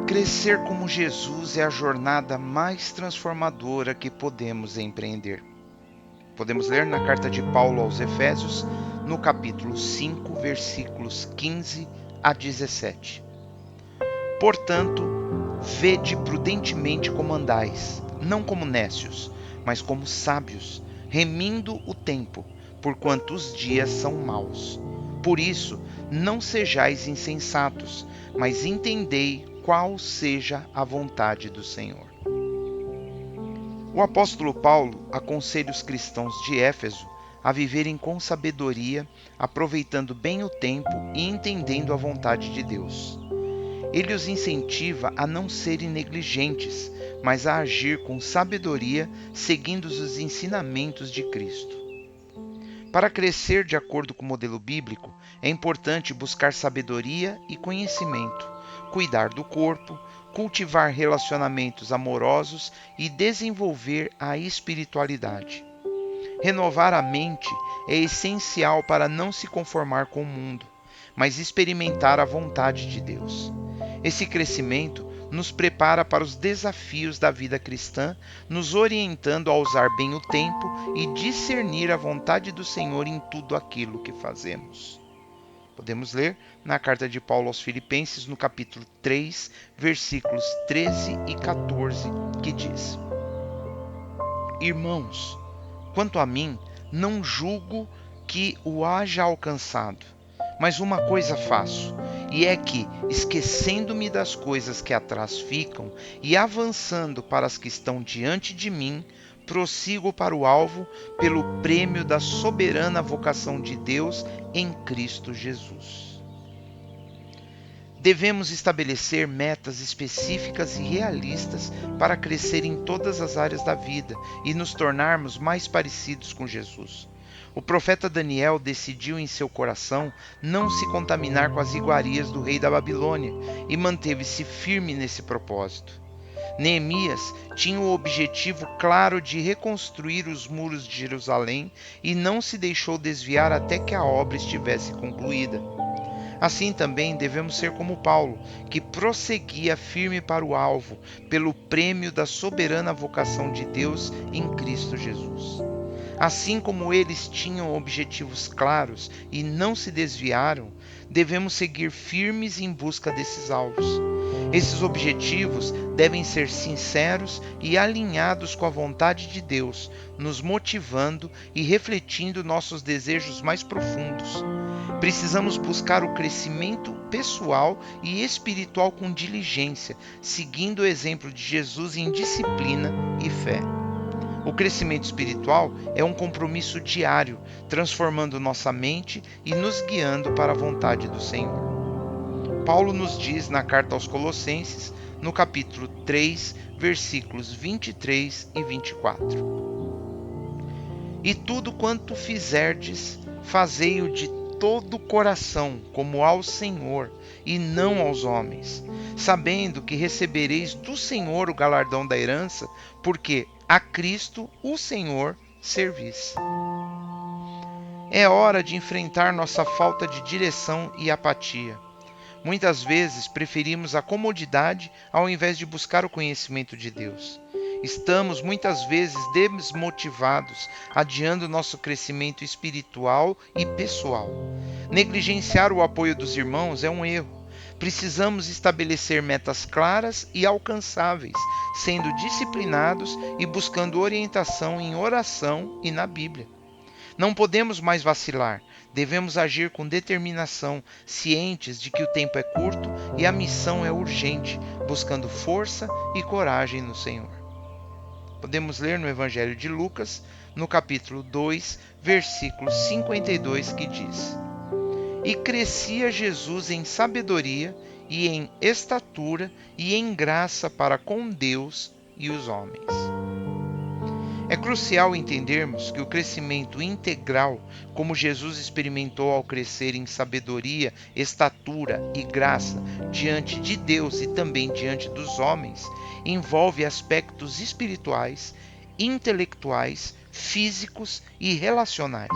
Crescer como Jesus é a jornada mais transformadora que podemos empreender. Podemos ler na carta de Paulo aos Efésios, no capítulo 5, versículos 15 a 17. Portanto, vede prudentemente como andais, não como nécios, mas como sábios, remindo o tempo, porquanto os dias são maus. Por isso, não sejais insensatos, mas entendei qual seja a vontade do Senhor. O apóstolo Paulo aconselha os cristãos de Éfeso a viverem com sabedoria, aproveitando bem o tempo e entendendo a vontade de Deus. Ele os incentiva a não serem negligentes, mas a agir com sabedoria, seguindo os ensinamentos de Cristo. Para crescer de acordo com o modelo bíblico, é importante buscar sabedoria e conhecimento, cuidar do corpo, cultivar relacionamentos amorosos e desenvolver a espiritualidade. Renovar a mente é essencial para não se conformar com o mundo, mas experimentar a vontade de Deus. Esse crescimento nos prepara para os desafios da vida cristã, nos orientando a usar bem o tempo e discernir a vontade do Senhor em tudo aquilo que fazemos. Podemos ler na carta de Paulo aos Filipenses, no capítulo 3, versículos 13 e 14, que diz: Irmãos, quanto a mim, não julgo que o haja alcançado, mas uma coisa faço, e é que, esquecendo-me das coisas que atrás ficam e avançando para as que estão diante de mim, prossigo para o alvo pelo prêmio da soberana vocação de Deus em Cristo Jesus. Devemos estabelecer metas específicas e realistas para crescer em todas as áreas da vida e nos tornarmos mais parecidos com Jesus. O profeta Daniel decidiu em seu coração não se contaminar com as iguarias do rei da Babilônia e manteve-se firme nesse propósito. Neemias tinha o objetivo claro de reconstruir os muros de Jerusalém e não se deixou desviar até que a obra estivesse concluída. Assim também devemos ser como Paulo, que prosseguia firme para o alvo, pelo prêmio da soberana vocação de Deus em Cristo Jesus. Assim como eles tinham objetivos claros e não se desviaram, devemos seguir firmes em busca desses alvos. Esses objetivos devem ser sinceros e alinhados com a vontade de Deus, nos motivando e refletindo nossos desejos mais profundos. Precisamos buscar o crescimento pessoal e espiritual com diligência, seguindo o exemplo de Jesus em disciplina e fé. O crescimento espiritual é um compromisso diário, transformando nossa mente e nos guiando para a vontade do Senhor. Paulo nos diz na carta aos Colossenses, no capítulo 3, versículos 23 e 24. E tudo quanto fizerdes, fazei-o de todo o coração, como ao Senhor, e não aos homens, sabendo que recebereis do Senhor o galardão da herança, porque a Cristo, o Senhor, servis. É hora de enfrentar nossa falta de direção e apatia. Muitas vezes preferimos a comodidade ao invés de buscar o conhecimento de Deus. Estamos muitas vezes desmotivados, adiando nosso crescimento espiritual e pessoal. Negligenciar o apoio dos irmãos é um erro. Precisamos estabelecer metas claras e alcançáveis, sendo disciplinados e buscando orientação em oração e na Bíblia. Não podemos mais vacilar, devemos agir com determinação, cientes de que o tempo é curto e a missão é urgente, buscando força e coragem no Senhor. Podemos ler no Evangelho de Lucas, no capítulo 2, versículo 52, que diz: E crescia Jesus em sabedoria e em estatura e em graça para com Deus e os homens. É crucial entendermos que o crescimento integral, como Jesus experimentou ao crescer em sabedoria, estatura e graça diante de Deus e também diante dos homens, envolve aspectos espirituais, intelectuais, físicos e relacionais.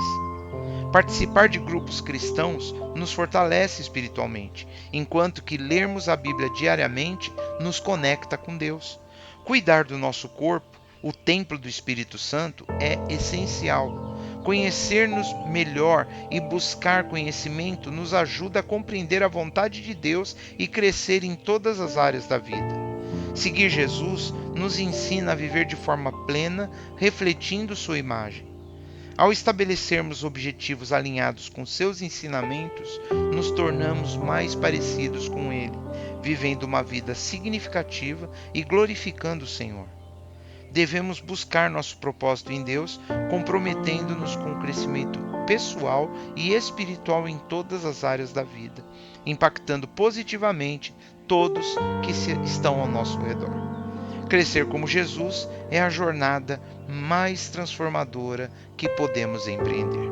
Participar de grupos cristãos nos fortalece espiritualmente, enquanto que lermos a Bíblia diariamente nos conecta com Deus. Cuidar do nosso corpo, o templo do Espírito Santo, é essencial. Conhecer-nos melhor e buscar conhecimento nos ajuda a compreender a vontade de Deus e crescer em todas as áreas da vida. Seguir Jesus nos ensina a viver de forma plena, refletindo sua imagem. Ao estabelecermos objetivos alinhados com seus ensinamentos, nos tornamos mais parecidos com Ele, vivendo uma vida significativa e glorificando o Senhor. Devemos buscar nosso propósito em Deus, comprometendo-nos com o crescimento pessoal e espiritual em todas as áreas da vida, impactando positivamente todos que estão ao nosso redor. Crescer como Jesus é a jornada mais transformadora que podemos empreender.